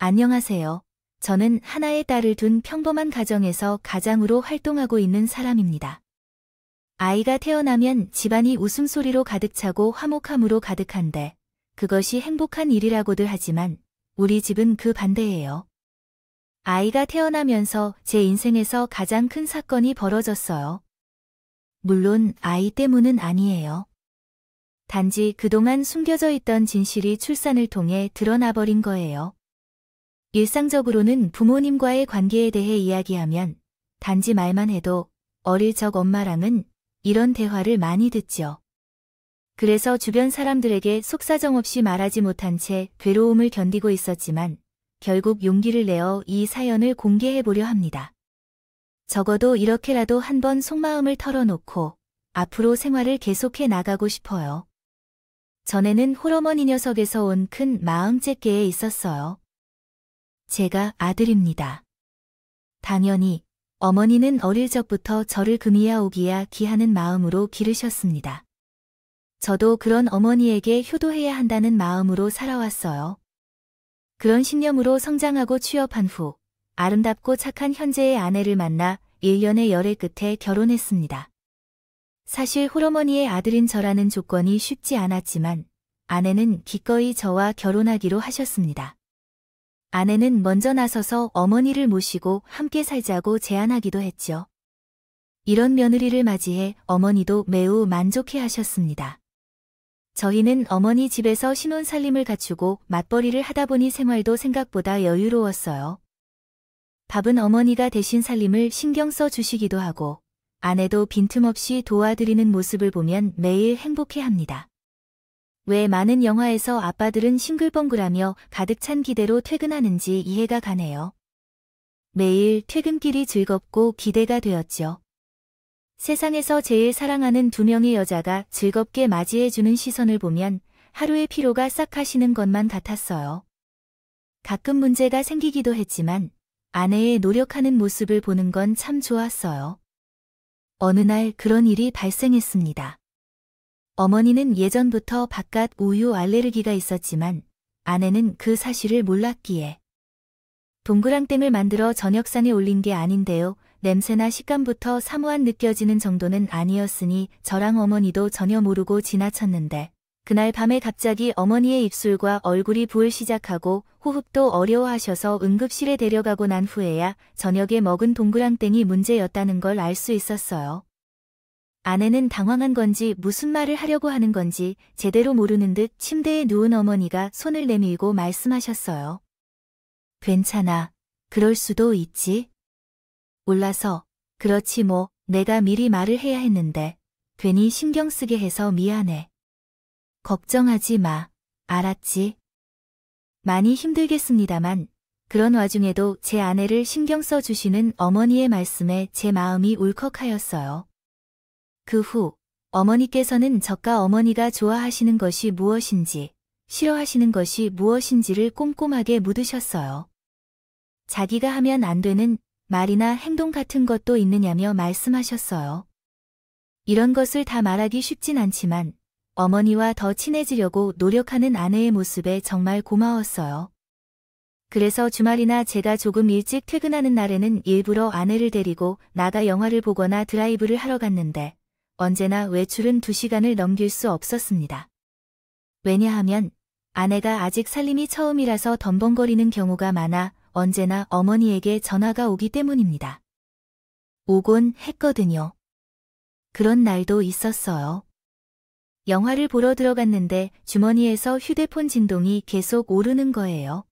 안녕하세요. 저는 하나의 딸을 둔 평범한 가정에서 가장으로 활동하고 있는 사람입니다. 아이가 태어나면 집안이 웃음소리로 가득 차고 화목함으로 가득한데 그것이 행복한 일이라고들 하지만 우리 집은 그 반대예요. 아이가 태어나면서 제 인생에서 가장 큰 사건이 벌어졌어요. 물론 아이 때문은 아니에요. 단지 그동안 숨겨져 있던 진실이 출산을 통해 드러나버린 거예요. 일상적으로는 부모님과의 관계에 대해 이야기하면 단지 말만 해도 어릴 적 엄마랑은 이런 대화를 많이 듣죠. 그래서 주변 사람들에게 속사정 없이 말하지 못한 채 괴로움을 견디고 있었지만 결국 용기를 내어 이 사연을 공개해보려 합니다. 적어도 이렇게라도 한번 속마음을 털어놓고 앞으로 생활을 계속해 나가고 싶어요. 전에는 홀어머니 녀석에서 온 큰 마음째께에 있었어요. 제가 아들입니다. 당연히 어머니는 어릴 적부터 저를 금이야 오기야 기하는 마음으로 기르셨습니다. 저도 그런 어머니에게 효도해야 한다는 마음으로 살아왔어요. 그런 신념으로 성장하고 취업한 후 아름답고 착한 현재의 아내를 만나 1년의 열애 끝에 결혼했습니다. 사실 홀어머니의 아들인 저라는 조건이 쉽지 않았지만 아내는 기꺼이 저와 결혼하기로 하셨습니다. 아내는 먼저 나서서 어머니를 모시고 함께 살자고 제안하기도 했죠. 이런 며느리를 맞이해 어머니도 매우 만족해 하셨습니다. 저희는 어머니 집에서 신혼살림을 갖추고 맞벌이를 하다 보니 생활도 생각보다 여유로웠어요. 밥은 어머니가 대신 살림을 신경 써 주시기도 하고 아내도 빈틈없이 도와드리는 모습을 보면 매일 행복해합니다. 왜 많은 영화에서 아빠들은 싱글벙글하며 가득 찬 기대로 퇴근하는지 이해가 가네요. 매일 퇴근길이 즐겁고 기대가 되었죠. 세상에서 제일 사랑하는 두 명의 여자가 즐겁게 맞이해주는 시선을 보면 하루의 피로가 싹 가시는 것만 같았어요. 가끔 문제가 생기기도 했지만 아내의 노력하는 모습을 보는 건 참 좋았어요. 어느 날 그런 일이 발생했습니다. 어머니는 예전부터 바깥 우유 알레르기가 있었지만 아내는 그 사실을 몰랐기에 동그랑땡을 만들어 저녁상에 올린 게 아닌데요. 냄새나 식감부터 사모한 느껴지는 정도는 아니었으니 저랑 어머니도 전혀 모르고 지나쳤는데 그날 밤에 갑자기 어머니의 입술과 얼굴이 부을 시작하고 호흡도 어려워하셔서 응급실에 데려가고 난 후에야 저녁에 먹은 동그랑땡이 문제였다는 걸 알 수 있었어요. 아내는 당황한 건지 무슨 말을 하려고 하는 건지 제대로 모르는 듯 침대에 누운 어머니가 손을 내밀고 말씀하셨어요. 괜찮아. 그럴 수도 있지. 몰라서. 그렇지 뭐. 내가 미리 말을 해야 했는데 괜히 신경 쓰게 해서 미안해. 걱정하지 마. 알았지? 많이 힘들겠습니다만 그런 와중에도 제 아내를 신경 써주시는 어머니의 말씀에 제 마음이 울컥하였어요. 그 후 어머니께서는 저과 어머니가 좋아하시는 것이 무엇인지, 싫어하시는 것이 무엇인지를 꼼꼼하게 묻으셨어요. 자기가 하면 안 되는 말이나 행동 같은 것도 있느냐며 말씀하셨어요. 이런 것을 다 말하기 쉽진 않지만 어머니와 더 친해지려고 노력하는 아내의 모습에 정말 고마웠어요. 그래서 주말이나 제가 조금 일찍 퇴근하는 날에는 일부러 아내를 데리고 나가 영화를 보거나 드라이브를 하러 갔는데 언제나 외출은 2시간을 넘길 수 없었습니다. 왜냐하면 아내가 아직 살림이 처음이라서 덤벙거리는 경우가 많아 언제나 어머니에게 전화가 오기 때문입니다. 오곤 했거든요. 그런 날도 있었어요. 영화를 보러 들어갔는데 주머니에서 휴대폰 진동이 계속 오르는 거예요.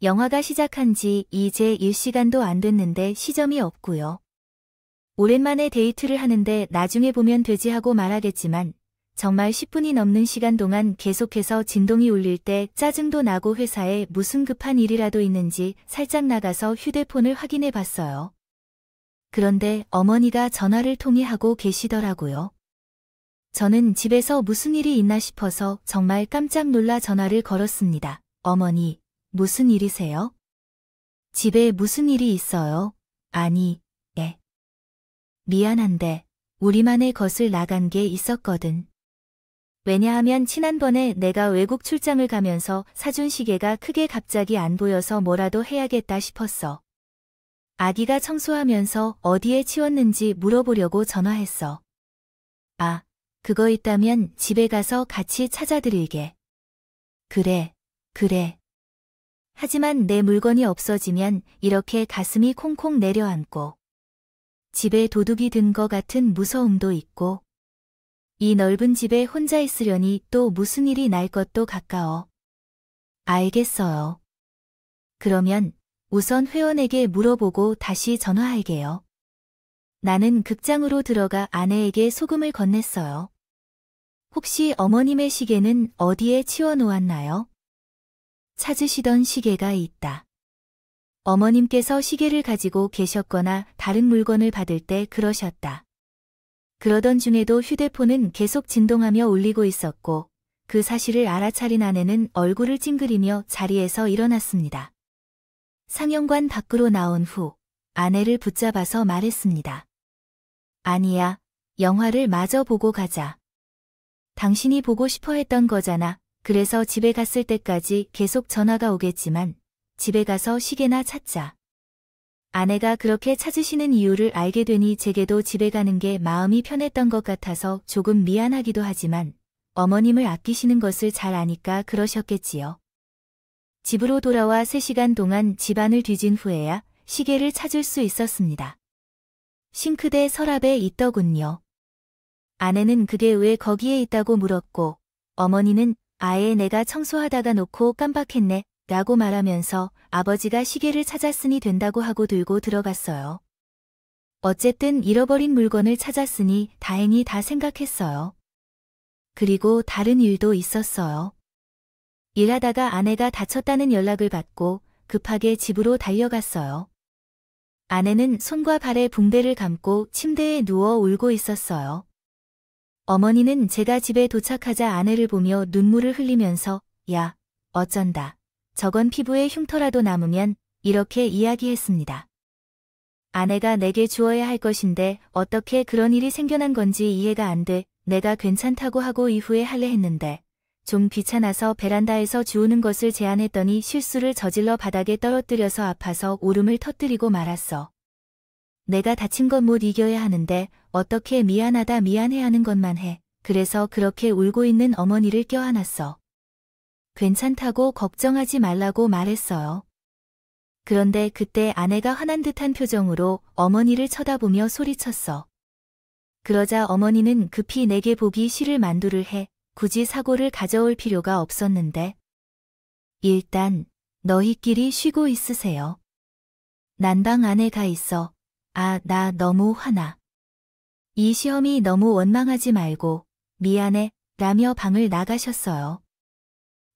영화가 시작한 지 이제 1시간도 안 됐는데 시점이 없고요. 오랜만에 데이트를 하는데 나중에 보면 되지 하고 말하겠지만 정말 10분이 넘는 시간 동안 계속해서 진동이 울릴 때 짜증도 나고 회사에 무슨 급한 일이라도 있는지 살짝 나가서 휴대폰을 확인해 봤어요. 그런데 어머니가 전화를 통화하고 계시더라고요. 저는 집에서 무슨 일이 있나 싶어서 정말 깜짝 놀라 전화를 걸었습니다. 어머니, 무슨 일이세요? 집에 무슨 일이 있어요? 아니, 미안한데 우리만의 것을 나간 게 있었거든. 왜냐하면 지난번에 내가 외국 출장을 가면서 사준 시계가 크게 갑자기 안 보여서 뭐라도 해야겠다 싶었어. 아기가 청소하면서 어디에 치웠는지 물어보려고 전화했어. 아, 그거 있다면 집에 가서 같이 찾아드릴게. 그래, 그래. 하지만 내 물건이 없어지면 이렇게 가슴이 콩콩 내려앉고 집에 도둑이 든 것 같은 무서움도 있고 이 넓은 집에 혼자 있으려니 또 무슨 일이 날 것도 가까워. 알겠어요. 그러면 우선 회원에게 물어보고 다시 전화할게요. 나는 극장으로 들어가 아내에게 소금을 건넸어요. 혹시 어머님의 시계는 어디에 치워놓았나요? 찾으시던 시계가 있다. 어머님께서 시계를 가지고 계셨거나 다른 물건을 받을 때 그러셨다. 그러던 중에도 휴대폰은 계속 진동하며 울리고 있었고 그 사실을 알아차린 아내는 얼굴을 찡그리며 자리에서 일어났습니다. 상영관 밖으로 나온 후 아내를 붙잡아서 말했습니다. 아니야, 영화를 마저 보고 가자. 당신이 보고 싶어 했던 거잖아. 그래서 집에 갔을 때까지 계속 전화가 오겠지만 집에 가서 시계나 찾자. 아내가 그렇게 찾으시는 이유를 알게 되니 제게도 집에 가는 게 마음이 편했던 것 같아서 조금 미안하기도 하지만 어머님을 아끼시는 것을 잘 아니까 그러셨겠지요. 집으로 돌아와 3시간 동안 집안을 뒤진 후에야 시계를 찾을 수 있었습니다. 싱크대 서랍에 있더군요. 아내는 그게 왜 거기에 있다고 물었고 어머니는 아예 내가 청소하다가 놓고 깜빡했네 라고 말하면서 아버지가 시계를 찾았으니 된다고 하고 들고 들어갔어요. 어쨌든 잃어버린 물건을 찾았으니 다행히 다 생각했어요. 그리고 다른 일도 있었어요. 일하다가 아내가 다쳤다는 연락을 받고 급하게 집으로 달려갔어요. 아내는 손과 발에 붕대를 감고 침대에 누워 울고 있었어요. 어머니는 제가 집에 도착하자 아내를 보며 눈물을 흘리면서 야, 어쩐다. 저건 피부에 흉터라도 남으면 이렇게 이야기했습니다. 아내가 내게 주어야 할 것인데 어떻게 그런 일이 생겨난 건지 이해가 안 돼. 내가 괜찮다고 하고 이후에 할래 했는데 좀 귀찮아서 베란다에서 주우는 것을 제안했더니 실수를 저질러 바닥에 떨어뜨려서 아파서 울음을 터뜨리고 말았어. 내가 다친 건 못 이겨야 하는데 어떻게 미안하다 미안해하는 것만 해. 그래서 그렇게 울고 있는 어머니를 껴안았어. 괜찮다고 걱정하지 말라고 말했어요. 그런데 그때 아내가 화난 듯한 표정으로 어머니를 쳐다보며 소리쳤어. 그러자 어머니는 급히 내게 보기 싫을 만두를 해 굳이 사고를 가져올 필요가 없었는데. 일단 너희끼리 쉬고 있으세요. 난 방 안에 가 있어. 아, 나 너무 화나. 이 시험이 너무 원망하지 말고 미안해 라며 방을 나가셨어요.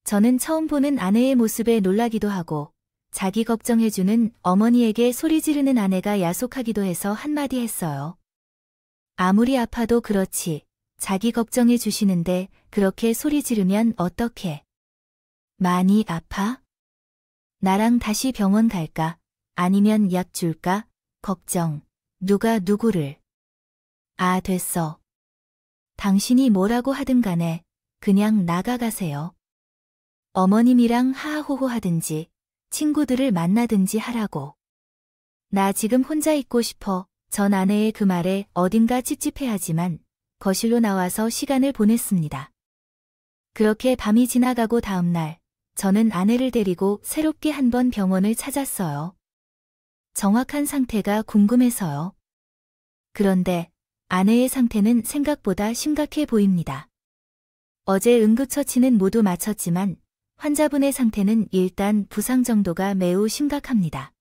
저는 처음 보는 아내의 모습에 놀라기도 하고 자기 걱정해주는 어머니에게 소리 지르는 아내가 야속하기도 해서 한마디 했어요. 아무리 아파도 그렇지 자기 걱정해 주시는데 그렇게 소리 지르면 어떡해? 많이 아파? 나랑 다시 병원 갈까? 아니면 약 줄까? 걱정. 누가 누구를? 아, 됐어. 당신이 뭐라고 하든 간에 그냥 나가가세요. 어머님이랑 하하호호 하든지 친구들을 만나든지 하라고. 나 지금 혼자 있고 싶어. 전 아내의 그 말에 어딘가 찝찝해하지만 거실로 나와서 시간을 보냈습니다. 그렇게 밤이 지나가고 다음날 저는 아내를 데리고 새롭게 한 번 병원을 찾았어요. 정확한 상태가 궁금해서요. 그런데 아내의 상태는 생각보다 심각해 보입니다. 어제 응급처치는 모두 마쳤지만 환자분의 상태는 일단 부상 정도가 매우 심각합니다.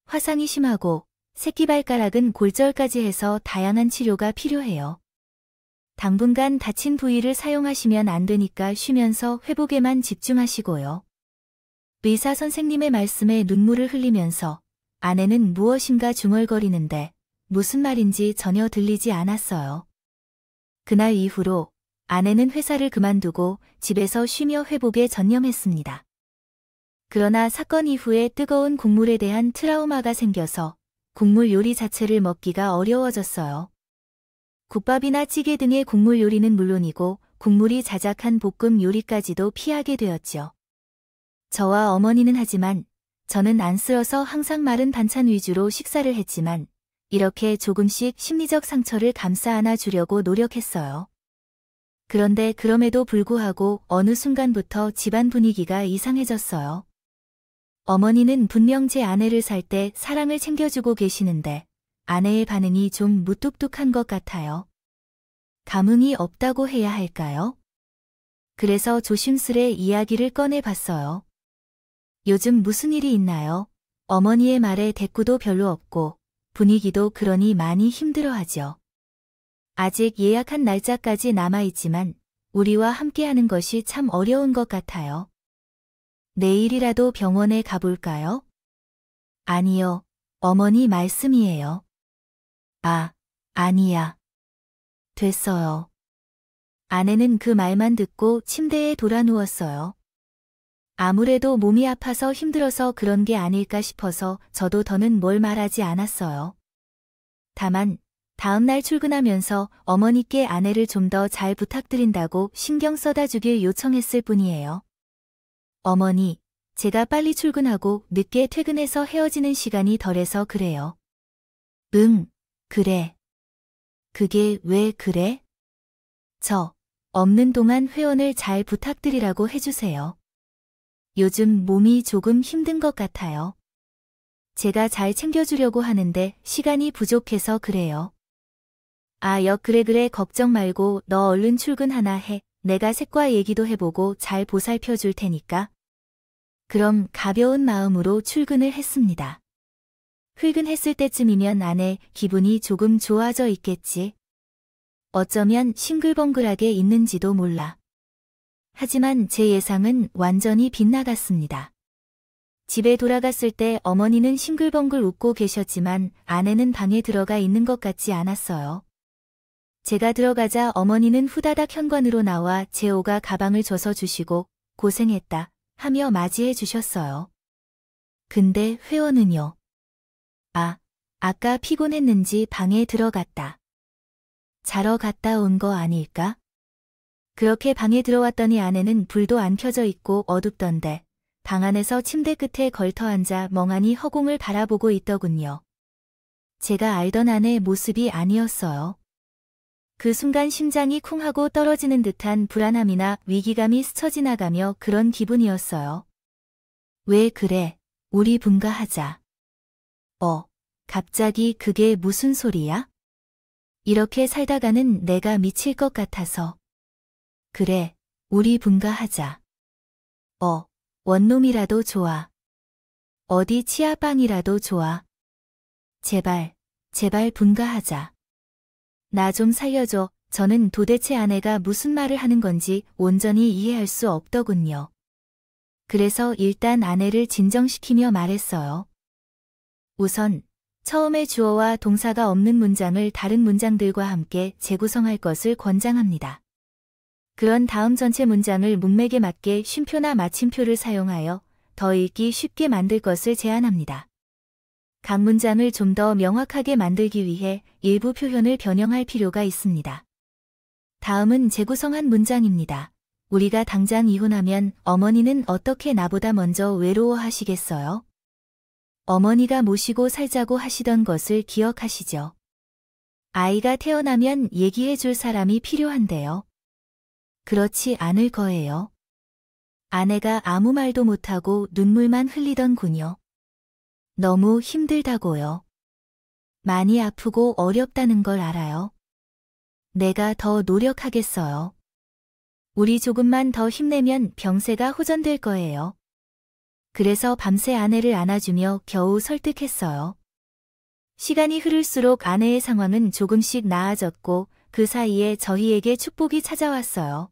화상이 심하고 새끼발가락은 골절까지 해서 다양한 치료가 필요해요. 당분간 다친 부위를 사용하시면 안 되니까 쉬면서 회복에만 집중하시고요. 의사 선생님의 말씀에 눈물을 흘리면서 아내는 무엇인가 중얼거리는데 무슨 말인지 전혀 들리지 않았어요. 그날 이후로 아내는 회사를 그만두고 집에서 쉬며 회복에 전념했습니다. 그러나 사건 이후에 뜨거운 국물에 대한 트라우마가 생겨서 국물 요리 자체를 먹기가 어려워졌어요. 국밥이나 찌개 등의 국물 요리는 물론이고 국물이 자작한 볶음 요리까지도 피하게 되었죠. 저와 어머니는 하지만 저는 안쓰러서 항상 마른 반찬 위주로 식사를 했지만 이렇게 조금씩 심리적 상처를 감싸 안아 주려고 노력했어요. 그런데 그럼에도 불구하고 어느 순간부터 집안 분위기가 이상해졌어요. 어머니는 분명 제 아내를 살 때 사랑을 챙겨주고 계시는데 아내의 반응이 좀 무뚝뚝한 것 같아요. 감흥이 없다고 해야 할까요? 그래서 조심스레 이야기를 꺼내봤어요. 요즘 무슨 일이 있나요? 어머니의 말에 대꾸도 별로 없고 분위기도 그러니 많이 힘들어하죠. 아직 예약한 날짜까지 남아있지만 우리와 함께하는 것이 참 어려운 것 같아요. 내일이라도 병원에 가볼까요? 아니요, 어머니 말씀이에요. 아, 아니야. 됐어요. 아내는 그 말만 듣고 침대에 돌아 누웠어요. 아무래도 몸이 아파서 힘들어서 그런 게 아닐까 싶어서 저도 더는 뭘 말하지 않았어요. 다만 다음날 출근하면서 어머니께 아내를 좀 더 잘 부탁드린다고 신경 써다주길 요청했을 뿐이에요. 어머니, 제가 빨리 출근하고 늦게 퇴근해서 헤어지는 시간이 덜해서 그래요. 응, 그래. 그게 왜 그래? 저, 없는 동안 회원을 잘 부탁드리라고 해주세요. 요즘 몸이 조금 힘든 것 같아요. 제가 잘 챙겨주려고 하는데 시간이 부족해서 그래요. 아, 그래, 걱정 말고 너 얼른 출근하나 해. 내가 색과 얘기도 해보고 잘 보살펴 줄 테니까. 그럼 가벼운 마음으로 출근을 했습니다. 출근했을 때쯤이면 아내 기분이 조금 좋아져 있겠지. 어쩌면 싱글벙글하게 있는지도 몰라. 하지만 제 예상은 완전히 빗나갔습니다. 집에 돌아갔을 때 어머니는 싱글벙글 웃고 계셨지만 아내는 방에 들어가 있는 것 같지 않았어요. 제가 들어가자 어머니는 후다닥 현관으로 나와 제 오가 가방을 줘서 주시고 고생했다 하며 맞이해 주셨어요. 근데 회원은요? 아까 피곤했는지 방에 들어갔다. 자러 갔다 온 거 아닐까? 그렇게 방에 들어왔더니 아내는 불도 안 켜져 있고 어둡던데 방 안에서 침대 끝에 걸터 앉아 멍하니 허공을 바라보고 있더군요. 제가 알던 아내의 모습이 아니었어요. 그 순간 심장이 쿵 하고 떨어지는 듯한 불안함이나 위기감이 스쳐 지나가며 그런 기분이었어요. 왜 그래? 우리 분가하자. 갑자기 그게 무슨 소리야? 이렇게 살다가는 내가 미칠 것 같아서. 그래, 우리 분가하자. 원룸이라도 좋아. 어디 치아방이라도 좋아. 제발 분가하자. 나 좀 살려줘. 저는 도대체 아내가 무슨 말을 하는 건지 온전히 이해할 수 없더군요. 그래서 일단 아내를 진정시키며 말했어요. 우선 처음에 주어와 동사가 없는 문장을 다른 문장들과 함께 재구성할 것을 권장합니다. 그런 다음 전체 문장을 문맥에 맞게 쉼표나 마침표를 사용하여 더 읽기 쉽게 만들 것을 제안합니다. 각 문장을 좀 더 명확하게 만들기 위해 일부 표현을 변형할 필요가 있습니다. 다음은 재구성한 문장입니다. 우리가 당장 이혼하면 어머니는 어떻게 나보다 먼저 외로워하시겠어요? 어머니가 모시고 살자고 하시던 것을 기억하시죠? 아이가 태어나면 얘기해 줄 사람이 필요한데요. 그렇지 않을 거예요. 아내가 아무 말도 못하고 눈물만 흘리던군요. 너무 힘들다고요. 많이 아프고 어렵다는 걸 알아요. 내가 더 노력하겠어요. 우리 조금만 더 힘내면 병세가 호전될 거예요. 그래서 밤새 아내를 안아주며 겨우 설득했어요. 시간이 흐를수록 아내의 상황은 조금씩 나아졌고 그 사이에 저희에게 축복이 찾아왔어요.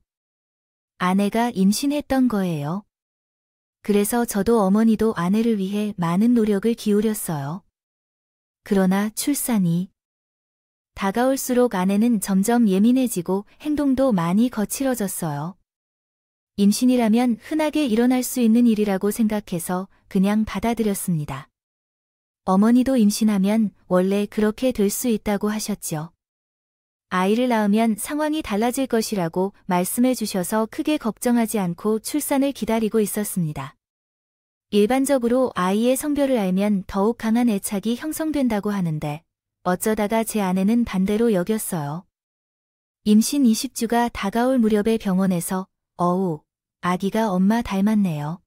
아내가 임신했던 거예요. 그래서 저도 어머니도 아내를 위해 많은 노력을 기울였어요. 그러나 출산이 다가올수록 아내는 점점 예민해지고 행동도 많이 거칠어졌어요. 임신이라면 흔하게 일어날 수 있는 일이라고 생각해서 그냥 받아들였습니다. 어머니도 임신하면 원래 그렇게 될 수 있다고 하셨죠. 아이를 낳으면 상황이 달라질 것이라고 말씀해 주셔서 크게 걱정하지 않고 출산을 기다리고 있었습니다. 일반적으로 아이의 성별을 알면 더욱 강한 애착이 형성된다고 하는데 어쩌다가 제 아내는 반대로 여겼어요. 임신 20주가 다가올 무렵에 병원에서 어우, 아기가 엄마 닮았네요.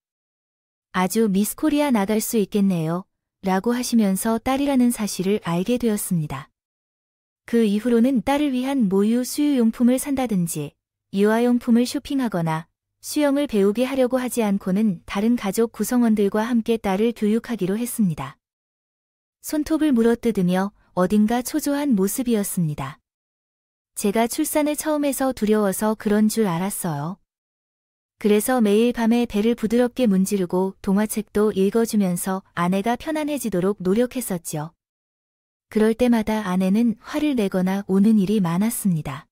아주 미스코리아 나갈 수 있겠네요. 라고 하시면서 딸이라는 사실을 알게 되었습니다. 그 이후로는 딸을 위한 모유 수유용품을 산다든지 유아용품을 쇼핑하거나 수영을 배우게 하려고 하지 않고는 다른 가족 구성원들과 함께 딸을 교육하기로 했습니다. 손톱을 물어뜯으며 어딘가 초조한 모습이었습니다. 제가 출산을 처음 해서 두려워서 그런 줄 알았어요. 그래서 매일 밤에 배를 부드럽게 문지르고 동화책도 읽어주면서 아내가 편안해지도록 노력했었죠. 그럴 때마다 아내는 화를 내거나 우는 일이 많았습니다.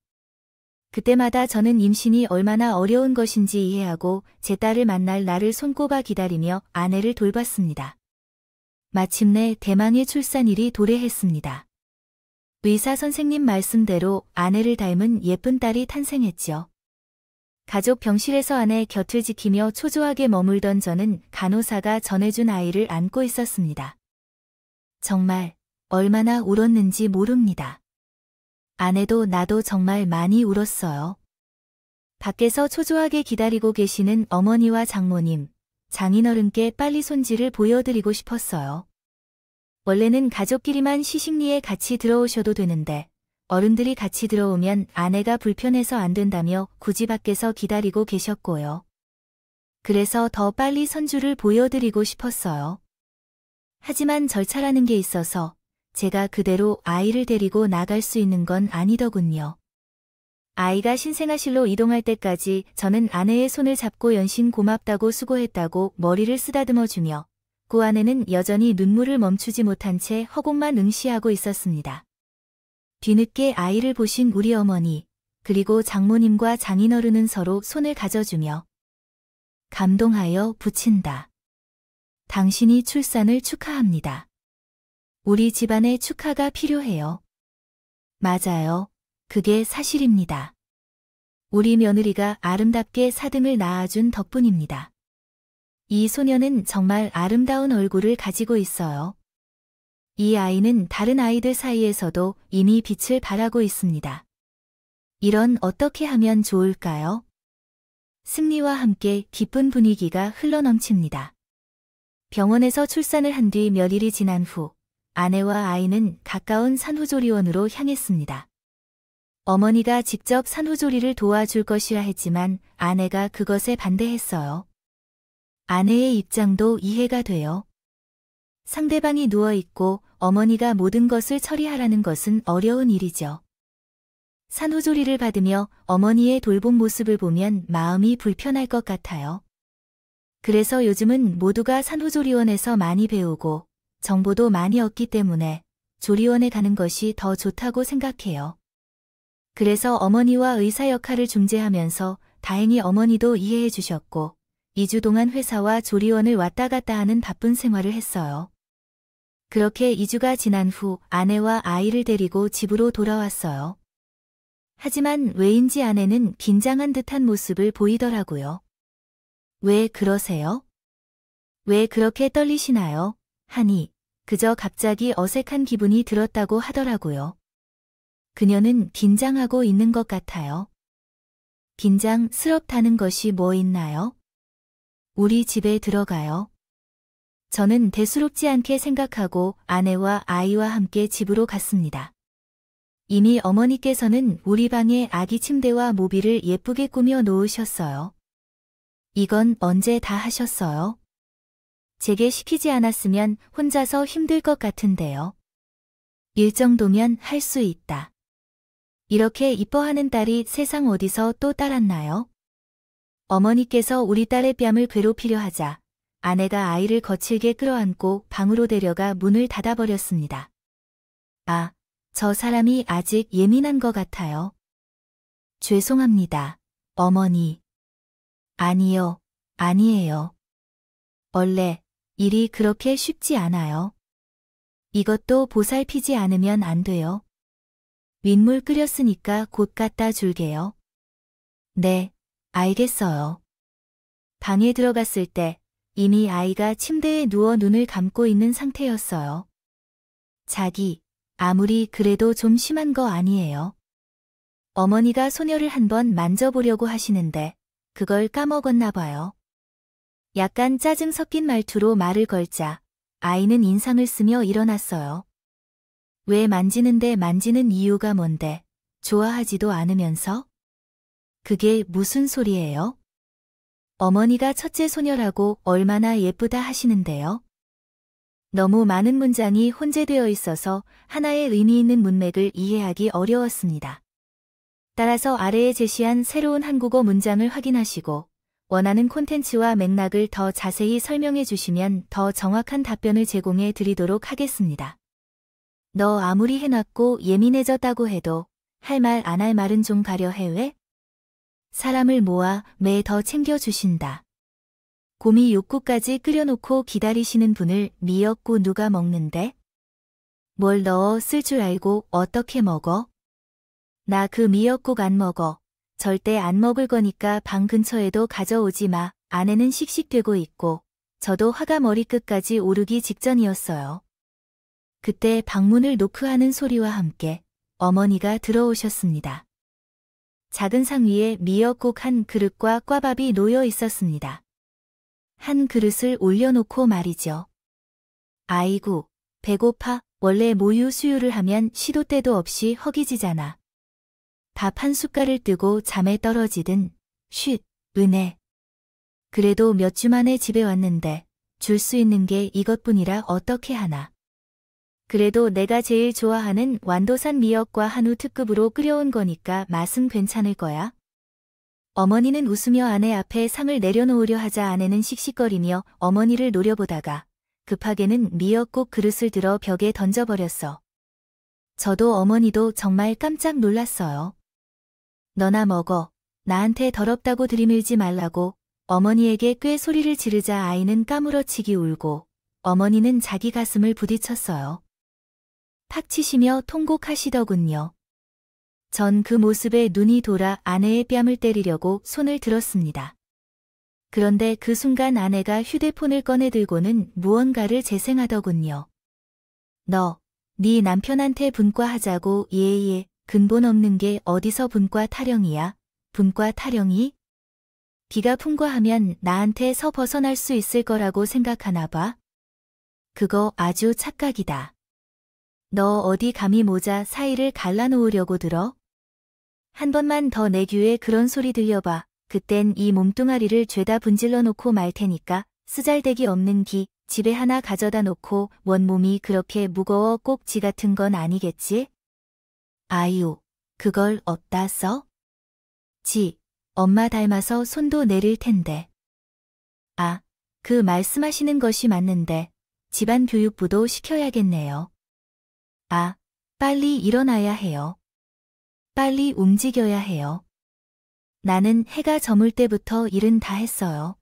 그때마다 저는 임신이 얼마나 어려운 것인지 이해하고 제 딸을 만날 날을 손꼽아 기다리며 아내를 돌봤습니다. 마침내 대망의 출산일이 도래했습니다. 의사 선생님 말씀대로 아내를 닮은 예쁜 딸이 탄생했죠. 가족 병실에서 아내 곁을 지키며 초조하게 머물던 저는 간호사가 전해준 아이를 안고 있었습니다. 정말 얼마나 울었는지 모릅니다. 아내도 나도 정말 많이 울었어요. 밖에서 초조하게 기다리고 계시는 어머니와 장모님, 장인어른께 빨리 손질을 보여드리고 싶었어요. 원래는 가족끼리만 시식리에 같이 들어오셔도 되는데 어른들이 같이 들어오면 아내가 불편해서 안 된다며 굳이 밖에서 기다리고 계셨고요. 그래서 더 빨리 선주를 보여드리고 싶었어요. 하지만 절차라는 게 있어서 제가 그대로 아이를 데리고 나갈 수 있는 건 아니더군요. 아이가 신생아실로 이동할 때까지 저는 아내의 손을 잡고 연신 고맙다고 수고했다고 머리를 쓰다듬어주며 그 아내는 여전히 눈물을 멈추지 못한 채 허공만 응시하고 있었습니다. 뒤늦게 아이를 보신 우리 어머니, 그리고 장모님과 장인어른은 서로 손을 가져주며 감동하여 붙인다. 당신이 출산을 축하합니다. 우리 집안의 축하가 필요해요. 맞아요. 그게 사실입니다. 우리 며느리가 아름답게 사등을 낳아준 덕분입니다. 이 소녀는 정말 아름다운 얼굴을 가지고 있어요. 이 아이는 다른 아이들 사이에서도 이미 빛을 발하고 있습니다. 이런 어떻게 하면 좋을까요? 승리와 함께 기쁜 분위기가 흘러넘칩니다. 병원에서 출산을 한 뒤 몇일이 지난 후 아내와 아이는 가까운 산후조리원으로 향했습니다. 어머니가 직접 산후조리를 도와줄 것이라 했지만 아내가 그것에 반대했어요. 아내의 입장도 이해가 돼요. 상대방이 누워있고 어머니가 모든 것을 처리하라는 것은 어려운 일이죠. 산후조리를 받으며 어머니의 돌봄 모습을 보면 마음이 불편할 것 같아요. 그래서 요즘은 모두가 산후조리원에서 많이 배우고 정보도 많이 얻기 때문에 조리원에 가는 것이 더 좋다고 생각해요. 그래서 어머니와 의사 역할을 중재하면서 다행히 어머니도 이해해 주셨고 2주 동안 회사와 조리원을 왔다 갔다 하는 바쁜 생활을 했어요. 그렇게 2주가 지난 후 아내와 아이를 데리고 집으로 돌아왔어요. 하지만 왜인지 아내는 긴장한 듯한 모습을 보이더라고요. 왜 그러세요? 왜 그렇게 떨리시나요? 하니 그저 갑자기 어색한 기분이 들었다고 하더라고요. 그녀는 긴장하고 있는 것 같아요. 긴장스럽다는 것이 뭐 있나요? 우리 집에 들어가요. 저는 대수롭지 않게 생각하고 아내와 아이와 함께 집으로 갔습니다. 이미 어머니께서는 우리 방에 아기 침대와 모빌을 예쁘게 꾸며 놓으셨어요. 이건 언제 다 하셨어요? 제게 시키지 않았으면 혼자서 힘들 것 같은데요. 일 정도면 할 수 있다. 이렇게 이뻐하는 딸이 세상 어디서 또 따랐나요? 어머니께서 우리 딸의 뺨을 괴롭히려 하자 아내가 아이를 거칠게 끌어안고 방으로 데려가 문을 닫아버렸습니다. 아, 저 사람이 아직 예민한 것 같아요. 죄송합니다, 어머니. 아니요, 아니에요. 원래 일이 그렇게 쉽지 않아요. 이것도 보살피지 않으면 안 돼요. 윗물 끓였으니까 곧 갖다 줄게요. 네, 알겠어요. 방에 들어갔을 때 이미 아이가 침대에 누워 눈을 감고 있는 상태였어요. 자기, 아무리 그래도 좀 심한 거 아니에요? 어머니가 소녀를 한번 만져보려고 하시는데 그걸 까먹었나 봐요. 약간 짜증 섞인 말투로 말을 걸자 아이는 인상을 쓰며 일어났어요. 왜 만지는데 만지는 이유가 뭔데? 좋아하지도 않으면서? 그게 무슨 소리예요? 어머니가 첫째 소녀라고 얼마나 예쁘다 하시는데요. 너무 많은 문장이 혼재되어 있어서 하나의 의미 있는 문맥을 이해하기 어려웠습니다. 따라서 아래에 제시한 새로운 한국어 문장을 확인하시고 원하는 콘텐츠와 맥락을 더 자세히 설명해 주시면 더 정확한 답변을 제공해 드리도록 하겠습니다. 너 아무리 해놨고 예민해졌다고 해도 할 말 안 할 말은 좀 가려 해 왜? 사람을 모아 매 더 챙겨주신다. 곰이 육구까지 끓여놓고 기다리시는 분을 미역국 누가 먹는데? 뭘 넣어 쓸 줄 알고 어떻게 먹어? 나 그 미역국 안 먹어. 절대 안 먹을 거니까 방 근처에도 가져오지 마. 아내는 씩씩대고 있고 저도 화가 머리끝까지 오르기 직전이었어요. 그때 방문을 노크하는 소리와 함께 어머니가 들어오셨습니다. 작은 상 위에 미역국 한 그릇과 꽈밥이 놓여 있었습니다. 한 그릇을 올려놓고 말이죠. 아이고, 배고파. 원래 모유 수유를 하면 시도 때도 없이 허기지잖아. 밥 한 숟갈을 뜨고 잠에 떨어지든, 쉿, 은혜. 그래도 몇 주 만에 집에 왔는데 줄 수 있는 게 이것뿐이라 어떻게 하나. 그래도 내가 제일 좋아하는 완도산 미역과 한우 특급으로 끓여온 거니까 맛은 괜찮을 거야. 어머니는 웃으며 아내 앞에 상을 내려놓으려 하자 아내는 씩씩거리며 어머니를 노려보다가 급하게는 미역국 그릇을 들어 벽에 던져버렸어. 저도 어머니도 정말 깜짝 놀랐어요. 너나 먹어. 나한테 더럽다고 들이밀지 말라고 어머니에게 꽤 소리를 지르자 아이는 까무러치기 울고 어머니는 자기 가슴을 부딪혔어요. 탁 치시며 통곡하시더군요. 전 그 모습에 눈이 돌아 아내의 뺨을 때리려고 손을 들었습니다. 그런데 그 순간 아내가 휴대폰을 꺼내 들고는 무언가를 재생하더군요. 너, 네 남편한테 분과하자고. 예예, 근본 없는 게 어디서 분과 타령이야. 분과 타령이? 비가 풍과하면 나한테서 벗어날 수 있을 거라고 생각하나 봐. 그거 아주 착각이다. 너 어디 감히 모자 사이를 갈라놓으려고 들어? 한 번만 더 내 귀에 그런 소리 들려봐. 그땐 이 몸뚱아리를 죄다 분질러 놓고 말 테니까. 쓰잘데기 없는 기, 집에 하나 가져다 놓고 원 몸이 그렇게 무거워 꼭 지 같은 건 아니겠지? 아유, 그걸 어디다 써? 지, 엄마 닮아서 손도 내릴 텐데. 아, 그 말씀하시는 것이 맞는데 집안 교육부도 시켜야겠네요. 아, 빨리 일어나야 해요. 빨리 움직여야 해요. 나는 해가 저물 때부터 일은 다 했어요.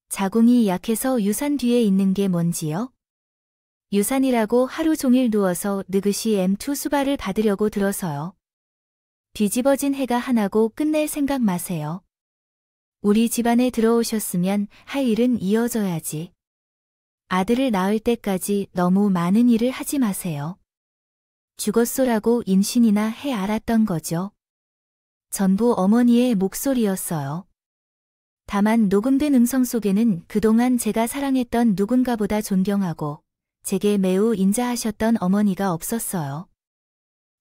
자궁이 약해서 유산 뒤에 있는 게 뭔지요? 유산이라고 하루 종일 누워서 느긋이 M2 수발을 받으려고 들어서요. 뒤집어진 해가 하나고 끝낼 생각 마세요. 우리 집안에 들어오셨으면 할 일은 이어져야지. 아들을 낳을 때까지 너무 많은 일을 하지 마세요. 죽었소라고 임신이나 해 알았던 거죠. 전부 어머니의 목소리였어요. 다만 녹음된 음성 속에는 그동안 제가 사랑했던 누군가보다 존경하고 제게 매우 인자하셨던 어머니가 없었어요.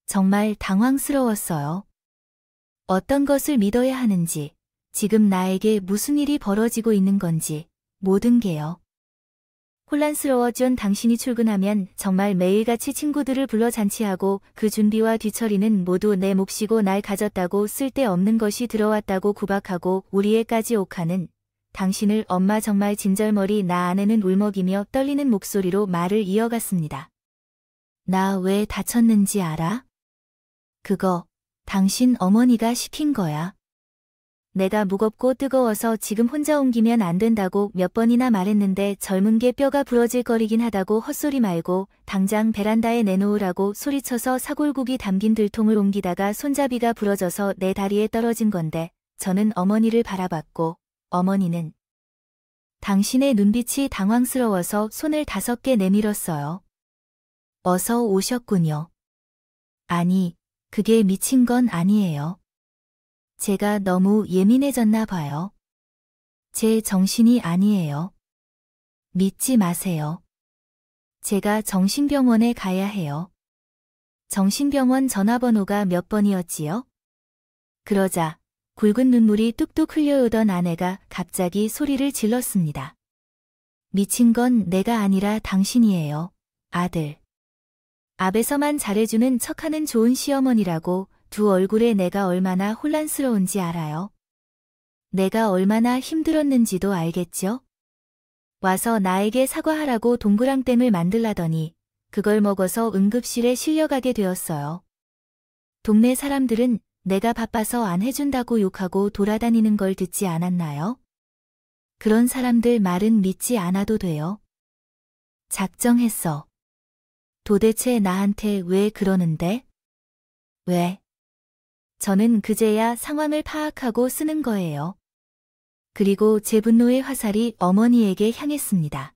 정말 당황스러웠어요. 어떤 것을 믿어야 하는지, 지금 나에게 무슨 일이 벌어지고 있는 건지, 모든 게요. 혼란스러워진 당신이 출근하면 정말 매일같이 친구들을 불러 잔치하고 그 준비와 뒤처리는 모두 내 몫이고 날 가졌다고 쓸데없는 것이 들어왔다고 구박하고 우리 애까지 옥하는 당신을 엄마 정말 진절머리. 나 아내는 울먹이며 떨리는 목소리로 말을 이어갔습니다. 나 왜 다쳤는지 알아? 그거 당신 어머니가 시킨 거야. 내가 무겁고 뜨거워서 지금 혼자 옮기면 안 된다고 몇 번이나 말했는데 젊은 게 뼈가 부러질거리긴 하다고 헛소리 말고 당장 베란다에 내놓으라고 소리쳐서 사골국이 담긴 들통을 옮기다가 손잡이가 부러져서 내 다리에 떨어진 건데 저는 어머니를 바라봤고 어머니는 당신의 눈빛이 당황스러워서 손을 5개 내밀었어요. 어서 오셨군요. 아니, 그게 미친 건 아니에요. 제가 너무 예민해졌나 봐요. 제 정신이 아니에요. 믿지 마세요. 제가 정신병원에 가야 해요. 정신병원 전화번호가 몇 번이었지요? 그러자 굵은 눈물이 뚝뚝 흘려오던 아내가 갑자기 소리를 질렀습니다. 미친 건 내가 아니라 당신이에요, 아들. 앞에서만 잘해주는 척하는 좋은 시어머니라고 두 얼굴에 내가 얼마나 혼란스러운지 알아요? 내가 얼마나 힘들었는지도 알겠죠? 와서 나에게 사과하라고 동그랑땡을 만들라더니 그걸 먹어서 응급실에 실려가게 되었어요. 동네 사람들은 내가 바빠서 안 해준다고 욕하고 돌아다니는 걸 듣지 않았나요? 그런 사람들 말은 믿지 않아도 돼요. 작정했어. 도대체 나한테 왜 그러는데? 왜? 저는 그제야 상황을 파악하고 쓰는 거예요. 그리고 제 분노의 화살이 어머니에게 향했습니다.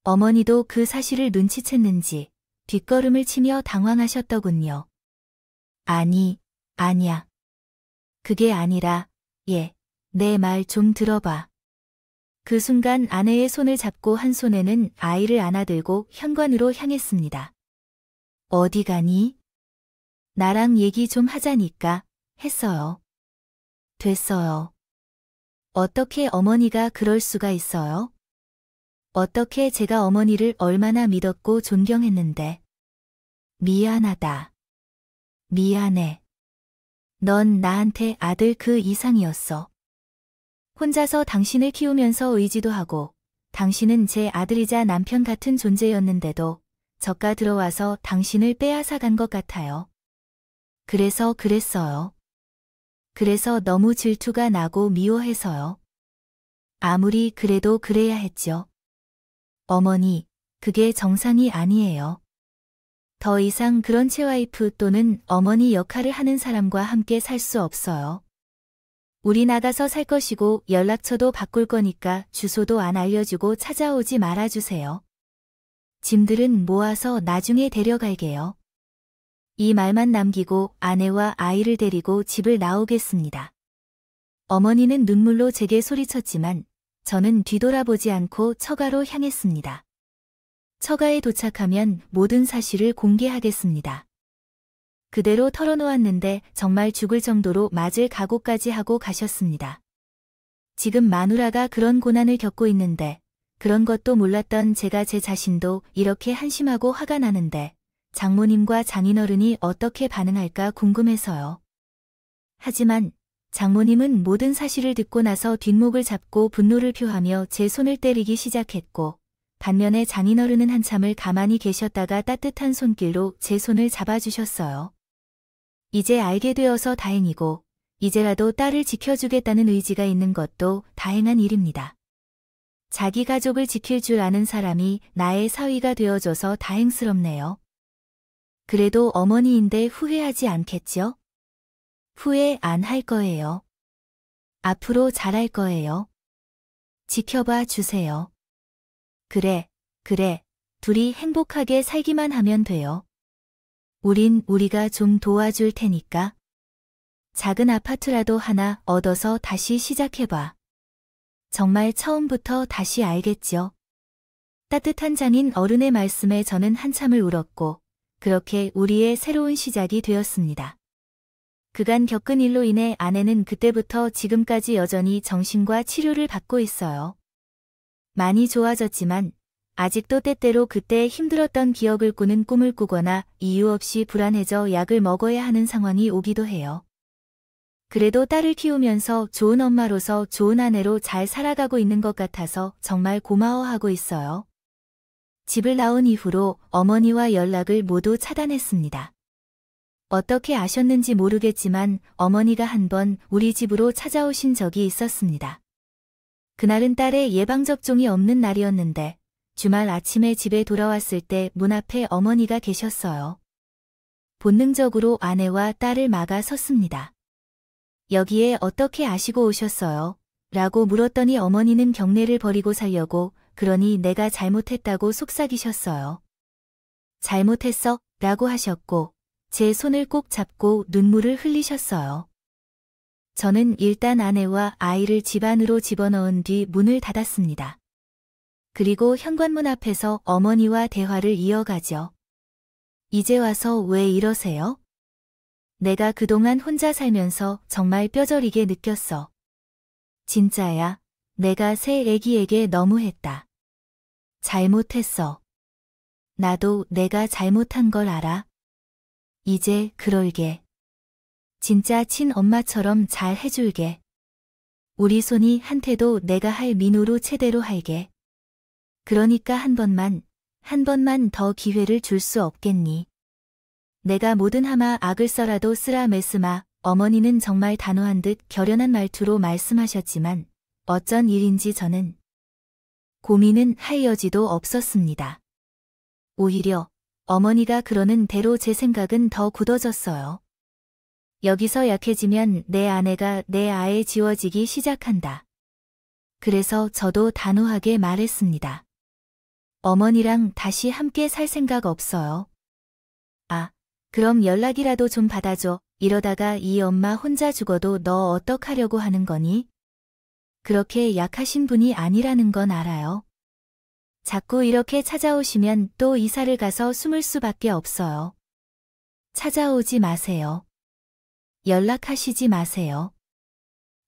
어머니도 그 사실을 눈치챘는지 뒷걸음을 치며 당황하셨더군요. 아니, 아니야. 그게 아니라, 내 말 좀 들어봐. 그 순간 아내의 손을 잡고 한 손에는 아이를 안아들고 현관으로 향했습니다. 어디 가니? 나랑 얘기 좀 하자니까, 했어요. 됐어요. 어떻게 어머니가 그럴 수가 있어요? 어떻게 제가 어머니를 얼마나 믿었고 존경했는데. 미안하다. 미안해. 넌 나한테 아들 그 이상이었어. 혼자서 당신을 키우면서 의지도 하고, 당신은 제 아들이자 남편 같은 존재였는데도 저가 들어와서 당신을 빼앗아 간 것 같아요. 그래서 그랬어요. 그래서 너무 질투가 나고 미워해서요. 아무리 그래도 그래야 했죠. 어머니, 그게 정상이 아니에요. 더 이상 그런 채와이프 또는 어머니 역할을 하는 사람과 함께 살 수 없어요. 우리 나가서 살 것이고 연락처도 바꿀 거니까 주소도 안 알려주고 찾아오지 말아주세요. 짐들은 모아서 나중에 데려갈게요. 이 말만 남기고 아내와 아이를 데리고 집을 나오겠습니다. 어머니는 눈물로 제게 소리쳤지만 저는 뒤돌아보지 않고 처가로 향했습니다. 처가에 도착하면 모든 사실을 공개하겠습니다. 그대로 털어놓았는데 정말 죽을 정도로 맞을 각오까지 하고 가셨습니다. 지금 마누라가 그런 고난을 겪고 있는데 그런 것도 몰랐던 제가 제 자신도 이렇게 한심하고 화가 나는데 장모님과 장인어른이 어떻게 반응할까 궁금해서요. 하지만 장모님은 모든 사실을 듣고 나서 뒷목을 잡고 분노를 표하며 제 손을 때리기 시작했고 반면에 장인어른은 한참을 가만히 계셨다가 따뜻한 손길로 제 손을 잡아주셨어요. 이제 알게 되어서 다행이고 이제라도 딸을 지켜주겠다는 의지가 있는 것도 다행한 일입니다. 자기 가족을 지킬 줄 아는 사람이 나의 사위가 되어줘서 다행스럽네요. 그래도 어머니인데 후회하지 않겠죠? 후회 안 할 거예요. 앞으로 잘할 거예요. 지켜봐 주세요. 그래, 둘이 행복하게 살기만 하면 돼요. 우린 우리가 좀 도와줄 테니까. 작은 아파트라도 하나 얻어서 다시 시작해봐. 정말 처음부터 다시 알겠죠? 따뜻한 장인 어른의 말씀에 저는 한참을 울었고 그렇게 우리의 새로운 시작이 되었습니다. 그간 겪은 일로 인해 아내는 그때부터 지금까지 여전히 정신과 치료를 받고 있어요. 많이 좋아졌지만 아직도 때때로 그때 힘들었던 기억을 꾸는 꿈을 꾸거나 이유 없이 불안해져 약을 먹어야 하는 상황이 오기도 해요. 그래도 딸을 키우면서 좋은 엄마로서 좋은 아내로 잘 살아가고 있는 것 같아서 정말 고마워하고 있어요. 집을 나온 이후로 어머니와 연락을 모두 차단했습니다. 어떻게 아셨는지 모르겠지만 어머니가 한 번 우리 집으로 찾아오신 적이 있었습니다. 그날은 딸의 예방접종이 없는 날이었는데 주말 아침에 집에 돌아왔을 때 문 앞에 어머니가 계셨어요. 본능적으로 아내와 딸을 막아 섰습니다. 여기에 어떻게 아시고 오셨어요? 라고 물었더니 어머니는 경례를 버리고 살려고 그러니 내가 잘못했다고 속삭이셨어요. 잘못했어? 라고 하셨고 제 손을 꼭 잡고 눈물을 흘리셨어요. 저는 일단 아내와 아이를 집 안으로 집어넣은 뒤 문을 닫았습니다. 그리고 현관문 앞에서 어머니와 대화를 이어가죠. 이제 와서 왜 이러세요? 내가 그동안 혼자 살면서 정말 뼈저리게 느꼈어. 진짜야, 내가 새 애기에게 너무했다. 잘못했어. 나도 내가 잘못한 걸 알아. 이제 그럴게. 진짜 친엄마처럼 잘 해줄게. 우리 손이 한테도 내가 할 민호로 제대로 할게. 그러니까 한 번만 더 기회를 줄 수 없겠니? 내가 뭐든 하마 악을 써라도 쓰라 메스마. 어머니는 정말 단호한 듯 결연한 말투로 말씀하셨지만 어쩐 일인지 저는 고민은 할 여지도 없었습니다. 오히려 어머니가 그러는 대로 제 생각은 더 굳어졌어요. 여기서 약해지면 내 아내가 내 아에 지워지기 시작한다. 그래서 저도 단호하게 말했습니다. 어머니랑 다시 함께 살 생각 없어요. 아, 그럼 연락이라도 좀 받아줘. 이러다가 이 엄마 혼자 죽어도 너 어떡하려고 하는 거니? 그렇게 약하신 분이 아니라는 건 알아요. 자꾸 이렇게 찾아오시면 또 이사를 가서 숨을 수밖에 없어요. 찾아오지 마세요. 연락하시지 마세요.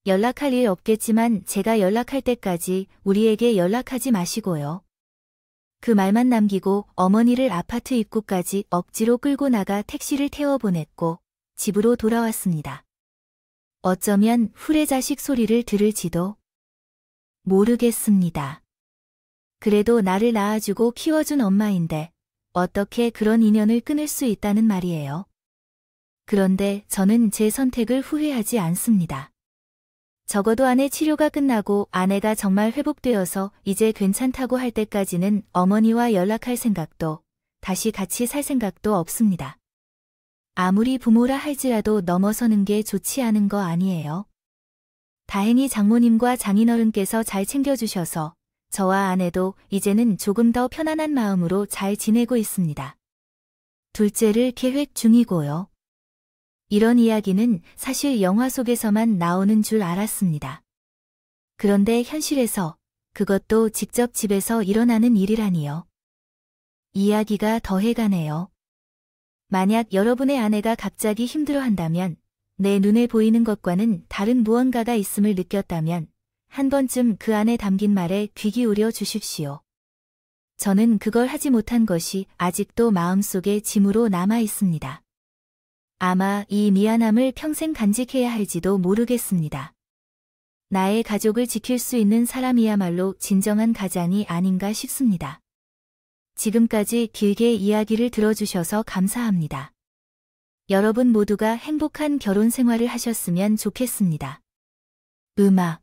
연락할 일 없겠지만 제가 연락할 때까지 우리에게 연락하지 마시고요. 그 말만 남기고 어머니를 아파트 입구까지 억지로 끌고 나가 택시를 태워 보냈고 집으로 돌아왔습니다. 어쩌면 후레자식 소리를 들을지도 모르겠습니다. 그래도 나를 낳아주고 키워준 엄마인데 어떻게 그런 인연을 끊을 수 있다는 말이에요. 그런데 저는 제 선택을 후회하지 않습니다. 적어도 아내 치료가 끝나고 아내가 정말 회복되어서 이제 괜찮다고 할 때까지는 어머니와 연락할 생각도 다시 같이 살 생각도 없습니다. 아무리 부모라 할지라도 넘어서는 게 좋지 않은 거 아니에요. 다행히 장모님과 장인어른께서 잘 챙겨주셔서 저와 아내도 이제는 조금 더 편안한 마음으로 잘 지내고 있습니다. 둘째를 계획 중이고요. 이런 이야기는 사실 영화 속에서만 나오는 줄 알았습니다. 그런데 현실에서 그것도 직접 집에서 일어나는 일이라니요. 이야기가 더해가네요. 만약 여러분의 아내가 갑자기 힘들어한다면, 내 눈에 보이는 것과는 다른 무언가가 있음을 느꼈다면, 한 번쯤 그 안에 담긴 말에 귀 기울여 주십시오. 저는 그걸 하지 못한 것이 아직도 마음속에 짐으로 남아 있습니다. 아마 이 미안함을 평생 간직해야 할지도 모르겠습니다. 나의 가족을 지킬 수 있는 사람이야말로 진정한 가장이 아닌가 싶습니다. 지금까지 길게 이야기를 들어주셔서 감사합니다. 여러분 모두가 행복한 결혼 생활을 하셨으면 좋겠습니다. 음악